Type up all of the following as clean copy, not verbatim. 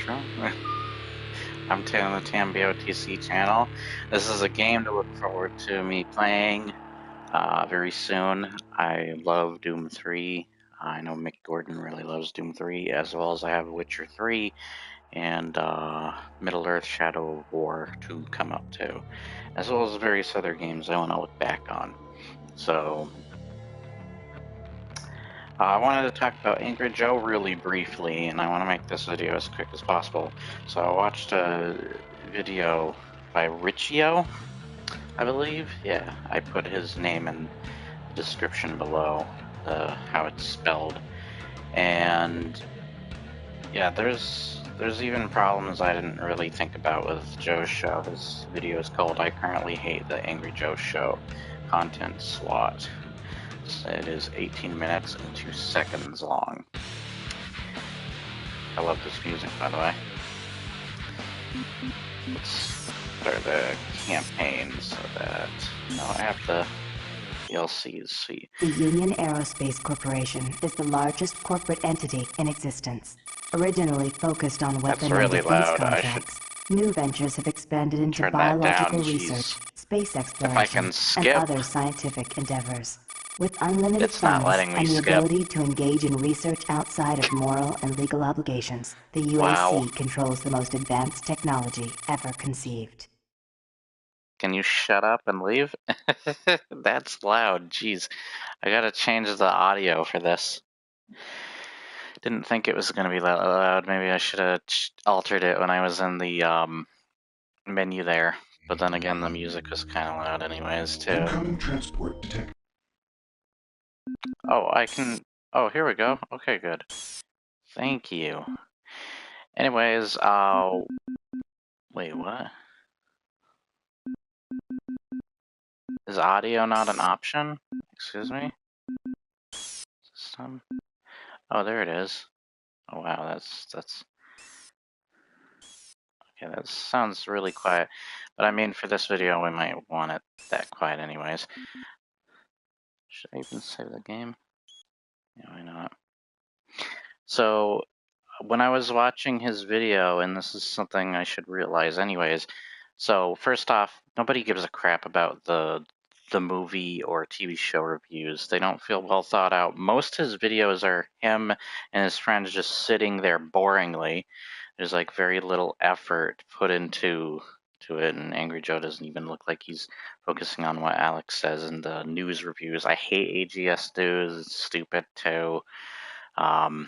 intro. I'm Tim on the TMBOTC channel. This is a game to look forward to me playing very soon. I love Doom 3. I know Mick Gordon really loves Doom 3, as well as I have Witcher 3 and Middle-earth Shadow of War to come up too, as well as various other games I want to look back on. So I wanted to talk about Angry Joe really briefly, and I want to make this video as quick as possible. So I watched a video by Richioh, I believe. Yeah, I put his name in the description below, how it's spelled. And yeah, there's even problems I didn't really think about with Joe's show. His video is called "I Currently Hate the Angry Joe Show" content slot. It is 18 minutes and 2 seconds long. I love this music, by the way. Let's start the campaign so that I have the DLCs. See. The Union Aerospace Corporation is the largest corporate entity in existence. Originally focused on weapon and defense contracts, new ventures have expanded into biological research, space exploration, and other scientific endeavors. With unlimited funds and the ability to engage in research outside of moral and legal obligations, the UAC controls the most advanced technology ever conceived. Can you shut up and leave? That's loud. Jeez. I gotta change the audio for this. Didn't think it was gonna be that loud. Maybe I should have altered it when I was in the menu there. But then again, the music was kind of loud anyways, too. Incoming transport detected. Oh, I can... Oh, here we go. Okay, good. Thank you. Anyways, wait, what? Is audio not an option? Excuse me? System? Oh, there it is. Oh, wow, that's... Okay, that sounds really quiet. But I mean, for this video, we might want it that quiet anyways. Should I even save the game? Yeah, why not? So, when I was watching his video, and this is something I should realize anyways, so first off, nobody gives a crap about the movie or TV show reviews. They don't feel well thought out. Most of his videos are him and his friends just sitting there boringly. There's like very little effort put into it, and Angry Joe doesn't even look like he's focusing on what Alex says in the news reviews. I hate AGS news. It's stupid too. And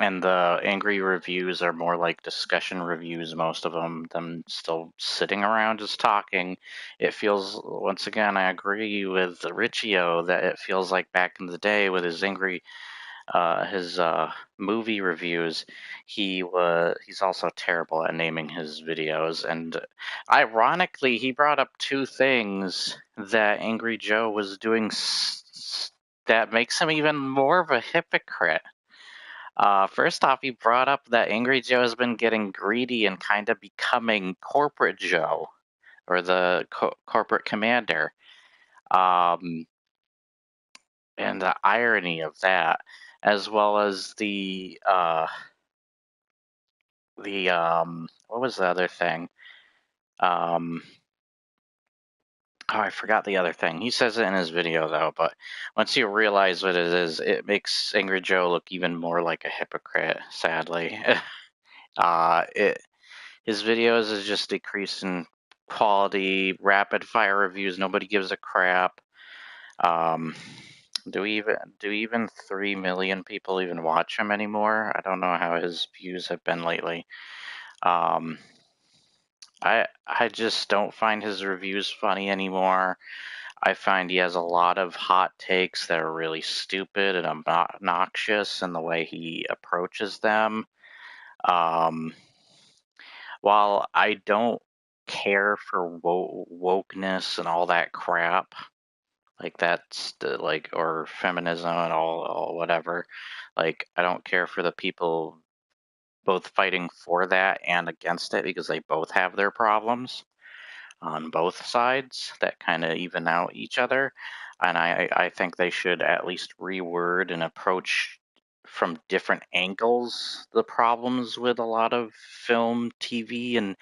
the angry reviews are more like discussion reviews, most of them still sitting around just talking. It feels, once again, I agree with Richioh that it feels like back in the day with his movie reviews, he's also terrible at naming his videos. And ironically, he brought up two things that Angry Joe was doing that makes him even more of a hypocrite. First off, he brought up that Angry Joe has been getting greedy and kind of becoming Corporate Joe, or the corporate commander. And the irony of that, as well as what was the other thing? Oh, I forgot the other thing. He says it in his video, though, but once you realize what it is, it makes Angry Joe look even more like a hypocrite, sadly. His videos is just decreasing quality, rapid fire reviews, nobody gives a crap. Do even 3 million people even watch him anymore? I don't know how his views have been lately. I just don't find his reviews funny anymore. I find he has a lot of hot takes that are really stupid and obnoxious in the way he approaches them. While I don't care for wokeness and all that crap, like that's or feminism and all whatever, like I don't care for the people both fighting for that and against it, because they both have their problems on both sides that kind of even out each other. And I think they should at least reword and approach from different angles the problems with a lot of film, TV, and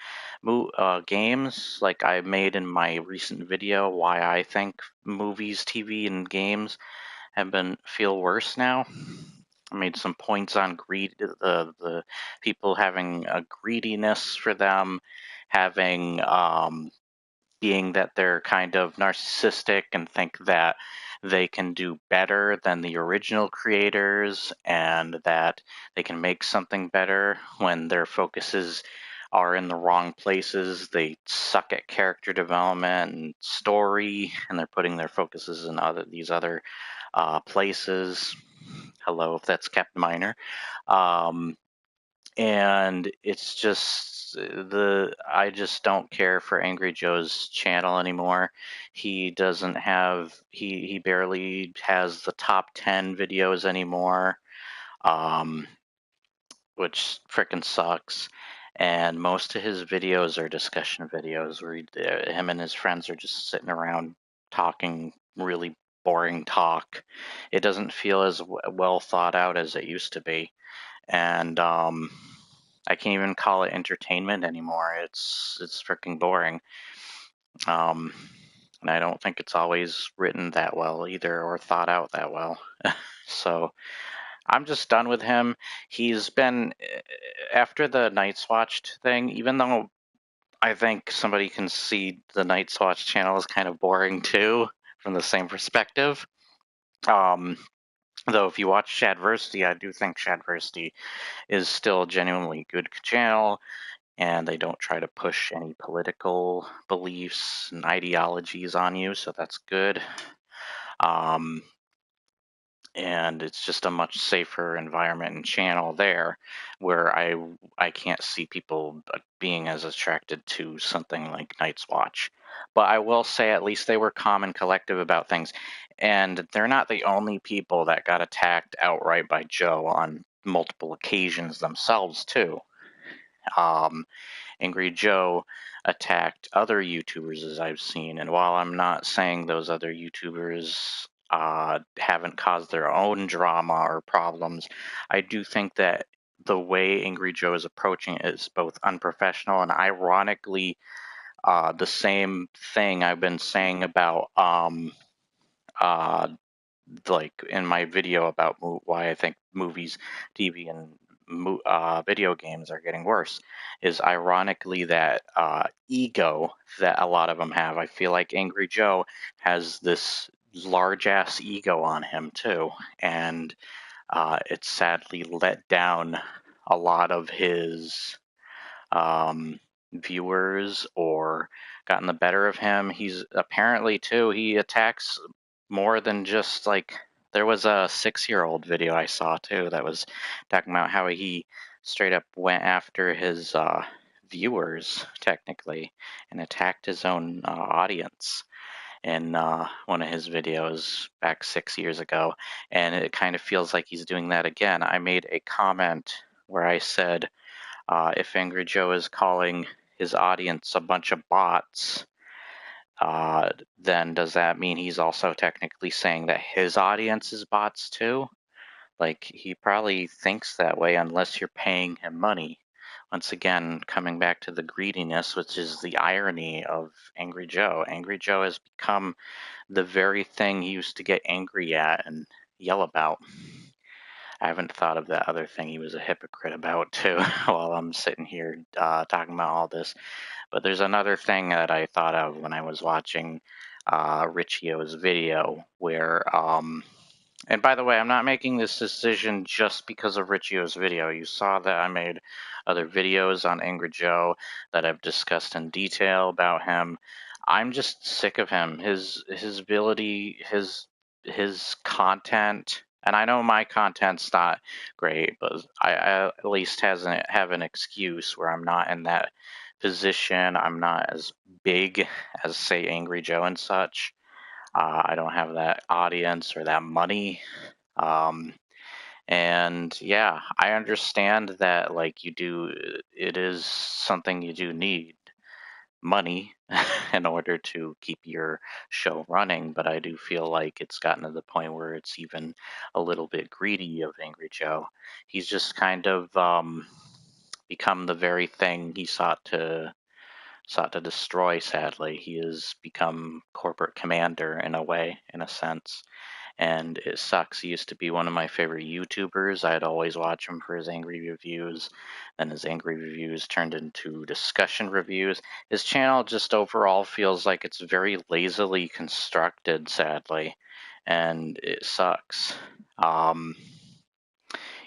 games. Like I made in my recent video, why I think movies, TV, and games have been feel worse now. I made some points on greed, the people having a greediness for them, having being that they're kind of narcissistic and think that they can do better than the original creators and that they can make something better when their focuses are in the wrong places. They suck at character development and story, and they're putting their focuses in these other places. Hello, if that's kept minor. And it's just I just don't care for Angry Joe's channel anymore. He doesn't have he barely has the top 10 videos anymore, um, which frickin' sucks. And most of his videos are discussion videos where him and his friends are just sitting around talking really boring talk. It doesn't feel as well thought out as it used to be. And I can't even call it entertainment anymore. It's freaking boring. Um, and I don't think it's always written that well either or thought out that well. So I'm just done with him. He's been after the Night's Watch thing, even though I think somebody can see the Night's Watch channel is kind of boring too from the same perspective. Though if you watch Shadversity, I do think Shadversity is still a genuinely good channel, and they don't try to push any political beliefs and ideologies on you, so that's good. And it's just a much safer environment and channel there, where I can't see people being as attracted to something like Night's Watch. But I will say at least they were calm and collective about things, and they're not the only people that got attacked outright by Joe on multiple occasions themselves too. Um, Angry Joe attacked other YouTubers, as I've seen. And while I'm not saying those other YouTubers haven't caused their own drama or problems, I do think that the way Angry Joe is approaching it is both unprofessional and ironically the same thing I've been saying about uh, like in my video about why I think movies, TV, and video games are getting worse is ironically that ego that a lot of them have. I feel like Angry Joe has this large ass ego on him too, and it's sadly let down a lot of his viewers or gotten the better of him. He's apparently too, he attacks more than just like there was a 6-year-old video I saw too that was talking about how he straight up went after his viewers technically and attacked his own audience in one of his videos back 6 years ago, and it kind of feels like he's doing that again. I made a comment where I said if Angry Joe is calling his audience a bunch of bots, then does that mean he's also technically saying that his audience is bots too? Like, he probably thinks that way unless you're paying him money. Once again, coming back to the greediness, which is the irony of Angry Joe. Angry Joe has become the very thing he used to get angry at and yell about. I haven't thought of that other thing he was a hypocrite about too while I'm sitting here talking about all this. But there's another thing that I thought of when I was watching Richio's video where, and by the way, I'm not making this decision just because of Richio's video. You saw that I made other videos on Angry Joe that I've discussed in detail about him. I'm just sick of him. His ability, his content, and I know my content's not great, but I at least have an excuse where I'm not in that position. I'm not as big as say Angry Joe and such. I don't have that audience or that money. Um, and yeah, I understand that like it is something you do need. money in order to keep your show running, but I do feel like it's gotten to the point where it's even a little bit greedy of Angry Joe. He's just kind of become the very thing he sought to destroy. Sadly, he has become corporate commander in a way, in a sense, and it sucks. He used to be one of my favorite YouTubers. I'd always watch him for his angry reviews. Then his angry reviews turned into discussion reviews. His channel just overall feels like it's very lazily constructed, sadly, and it sucks.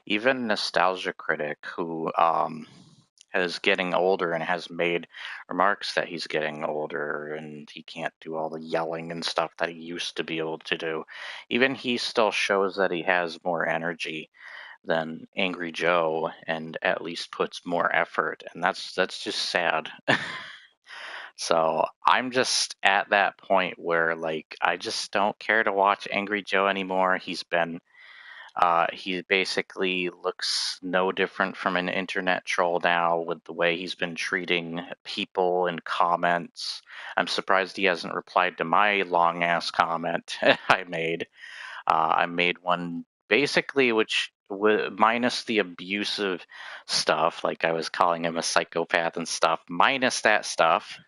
Even Nostalgia Critic, who is getting older and has made remarks that he's getting older and he can't do all the yelling and stuff that he used to be able to do. Even he still shows that he has more energy than Angry Joe and at least puts more effort, and that's just sad. So I'm just at that point where like I just don't care to watch Angry Joe anymore. He basically looks no different from an internet troll now with the way he's been treating people in comments. I'm surprised he hasn't replied to my long ass comment I made. I made one basically which minus the abusive stuff, like I was calling him a psychopath and stuff, minus that stuff,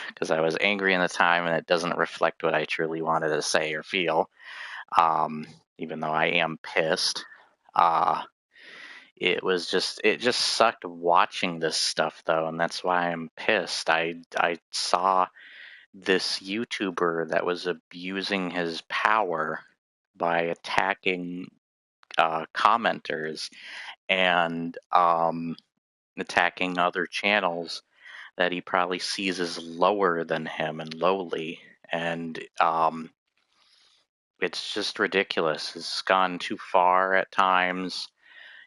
because I was angry in the time and it doesn't reflect what I truly wanted to say or feel. Um, Even though I am pissed. Uh, it just sucked watching this stuff though, and that's why I'm pissed. I saw this YouTuber that was abusing his power by attacking commenters and attacking other channels that he probably sees as lower than him and lowly, and it's just ridiculous. It's gone too far at times.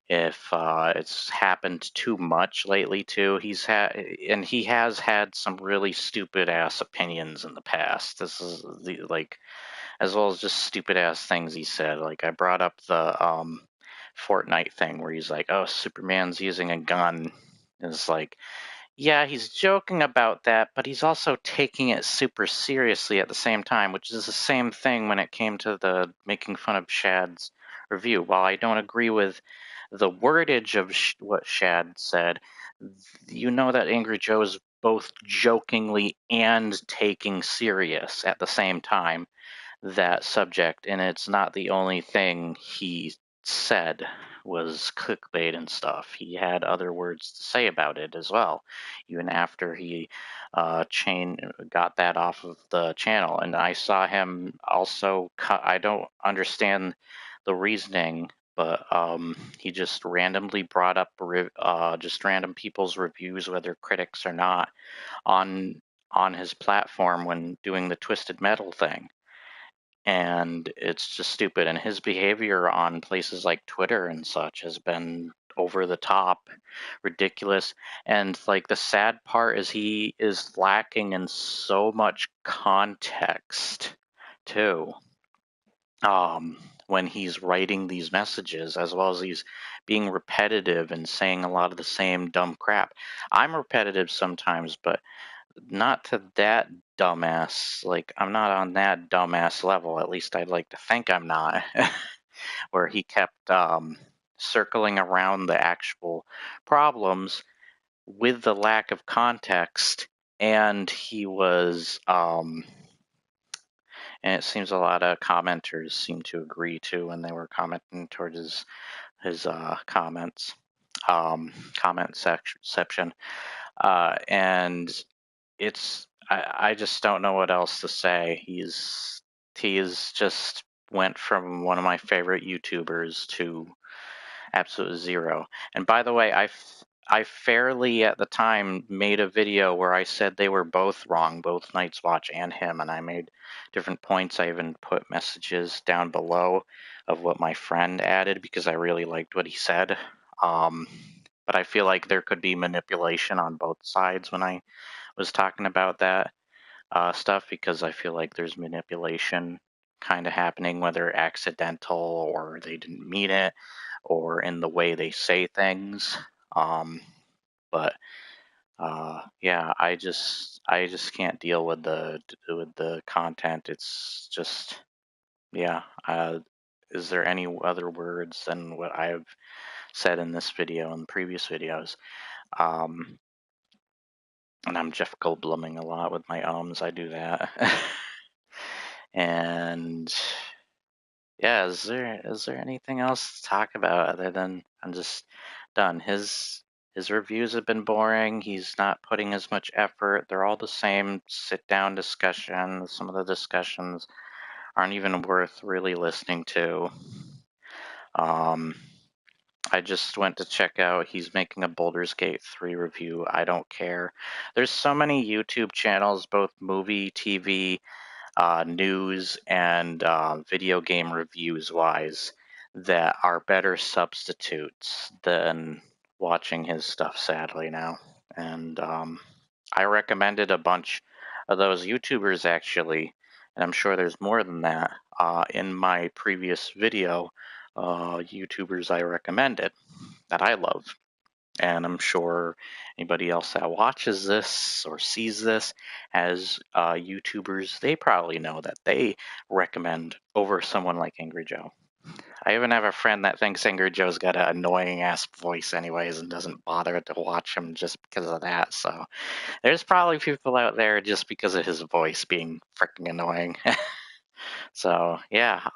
If it's happened too much lately too, he has had some really stupid ass opinions in the past. This is like, as well as just stupid ass things he said. Like I brought up the Fortnite thing where he's like, "Oh, Superman's using a gun." It's like, yeah, he's joking about that, but he's also taking it super seriously at the same time, which is the same thing when it came to the making fun of Shad's review. While I don't agree with the wordage of what Shad said, you know that Angry Joe is both jokingly and taking serious at the same time that subject, and it's not the only thing he said was clickbait and stuff. He had other words to say about it as well, even after he got that off of the channel. And I saw him also. I don't understand the reasoning, but he just randomly brought up just random people's reviews, whether critics or not, on his platform when doing the Twisted Metal thing, and it's just stupid. And his behavior on places like Twitter and such has been over the top, ridiculous. And like the sad part is he is lacking in so much context too. When he's writing these messages, as well as he's being repetitive and saying a lot of the same dumb crap. I'm repetitive sometimes, but not to that dumbass. Like, I'm not on that dumbass level. At least I'd like to think I'm not. Where he kept circling around the actual problems with the lack of context, and he was. And it seems a lot of commenters seem to agree too when they were commenting towards his comments, comment section, and it's I just don't know what else to say. He is just went from one of my favorite YouTubers to absolute zero. And by the way, I fairly at the time made a video where I said they were both wrong, both Night's Watch and him, and I made different points. I even put messages down below of what my friend added because I really liked what he said. But I feel like there could be manipulation on both sides when I was talking about that stuff, because I feel like there's manipulation kind of happening, whether accidental or they didn't mean it, or in the way they say things. But Yeah, I just can't deal with the content. It's just, yeah. Is there any other words than what I've said in this video and previous videos? Um, and I'm Jeff Goldbluming a lot with my ums. I do that. And yeah, is there anything else to talk about other than I'm just done? His reviews have been boring. He's not putting as much effort. They're all the same sit down discussions. Some of the discussions aren't even worth really listening to. Um, I just went to check out, he's making a Baldur's Gate 3 review. I don't care. There's so many YouTube channels, both movie, TV, news, and video game reviews wise, that are better substitutes than watching his stuff, sadly, now. And I recommended a bunch of those YouTubers, actually, and I'm sure there's more than that, in my previous video. YouTubers I recommended that I love. And I'm sure anybody else that watches this or sees this as YouTubers, they probably know that they recommend over someone like Angry Joe. I even have a friend that thinks Angry Joe's got an annoying ass voice, anyways, and doesn't bother to watch him just because of that. So there's probably people out there just because of his voice being freaking annoying. So yeah,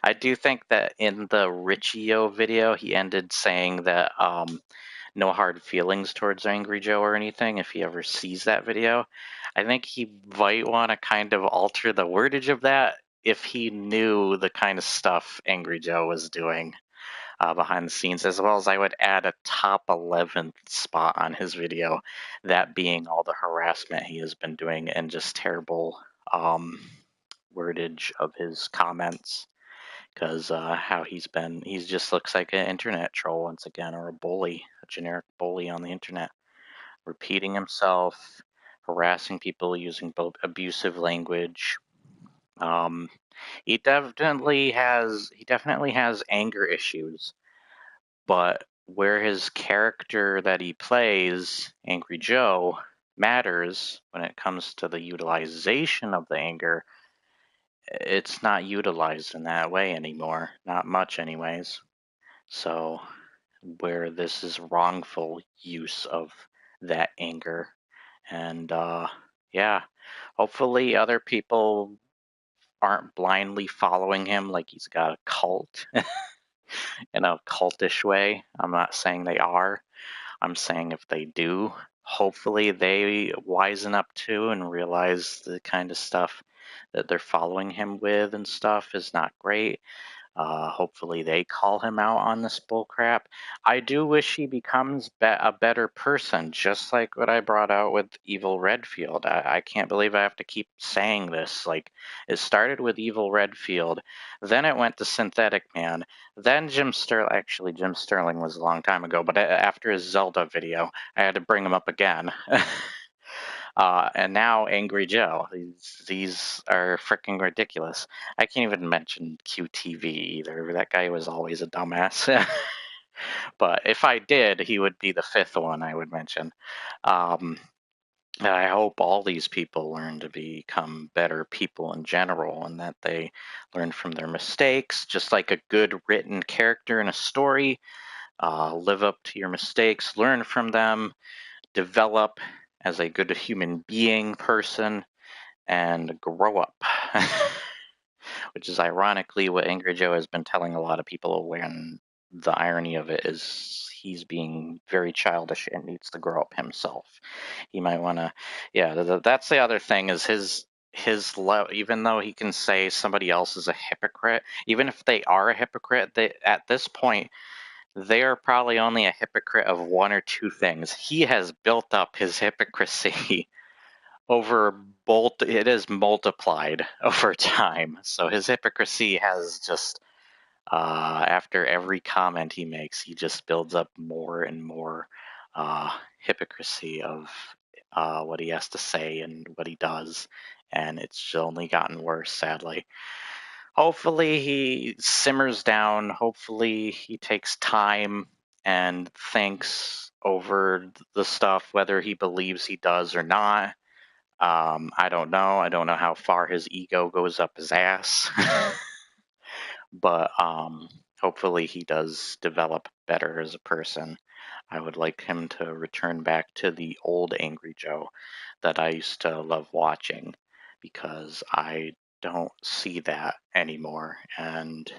I do think that in the Richioh video, he ended saying that no hard feelings towards Angry Joe or anything if he ever sees that video. I think he might want to kind of alter the wordage of that if he knew the kind of stuff Angry Joe was doing behind the scenes, as well as I would add a top 11th spot on his video, that being all the harassment he has been doing and just terrible wordage of his comments, because how he just looks like an internet troll once again, or a bully, a generic bully on the internet, repeating himself, harassing people using both abusive language. Um, he definitely has anger issues, but where his character that he plays, Angry Joe, matters when it comes to the utilization of the anger, it's not utilized in that way anymore. Not much, anyways. So, where this is wrongful use of that anger. And yeah, hopefully other people aren't blindly following him like he's got a cult in a cultish way. I'm not saying they are. I'm saying if they do, hopefully they wisen up too and realize the kind of stuff that they're following him with and stuff is not great. Hopefully they call him out on this bullcrap. I do wish he becomes a better person, just like what I brought out with Evil Redfield. I can't believe I have to keep saying this. Like, it started with Evil Redfield, then it went to Synthetic Man, then Jim Sterling. Actually, Jim Sterling was a long time ago, but after his Zelda video, I had to bring him up again. And now Angry Joe. These are freaking ridiculous. I can't even mention QTV either. That guy was always a dumbass. But if I did, he would be the fifth one I would mention. I hope all these people learn to become better people in general, and that they learn from their mistakes, just like a good written character in a story. Live up to your mistakes, learn from them, develop as a good human being person, and grow up. Which is ironically what Angry Joe has been telling a lot of people, when the irony of it is he's being very childish and needs to grow up himself. He might want to, yeah, that's the other thing, is even though he can say somebody else is a hypocrite, even if they are a hypocrite, at this point, they are probably only a hypocrite of one or two things. He has built up his hypocrisy it is multiplied over time. So his hypocrisy has just, after every comment he makes, he just builds up more and more hypocrisy of what he has to say and what he does. And it's only gotten worse, sadly. Hopefully he simmers down. Hopefully he takes time and thinks over the stuff, whether he believes he does or not. I don't know. I don't know how far his ego goes up his ass. But hopefully he does develop better as a person. I would like him to return back to the old Angry Joe that I used to love watching, because I don't see that anymore, and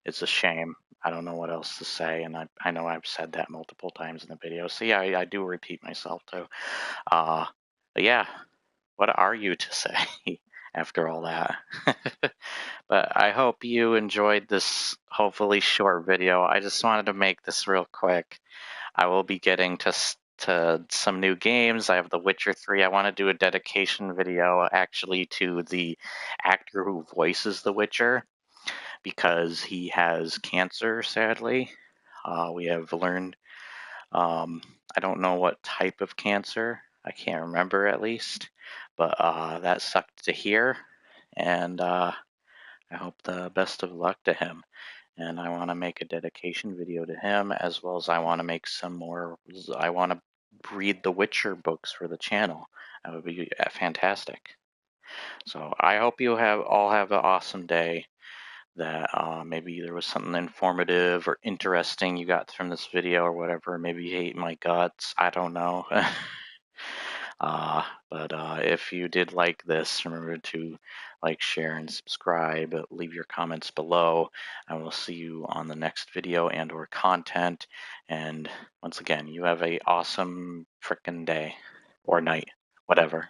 it's a shame. I don't know what else to say, and I know I've said that multiple times in the video. So yeah, I do repeat myself too. But yeah, what are you to say after all that? But I hope you enjoyed this hopefully short video. I just wanted to make this real quick. I will be getting to some new games. I have The Witcher 3. I want to do a dedication video actually to the actor who voices The Witcher, because he has cancer, sadly. We have learned, I don't know what type of cancer. I can't remember, at least. But that sucked to hear. And I hope the best of luck to him. And I want to make a dedication video to him, as well as I want to make some more. I want to read the Witcher books for the channel. That would be fantastic. So I hope you all have an awesome day. That maybe there was something informative or interesting you got from this video or whatever. Maybe you hate my guts. I don't know. But if you did like this, remember to like, share, and subscribe. Leave your comments below. I will see you on the next video and or content. And once again, you have a awesome frickin' day or night, whatever.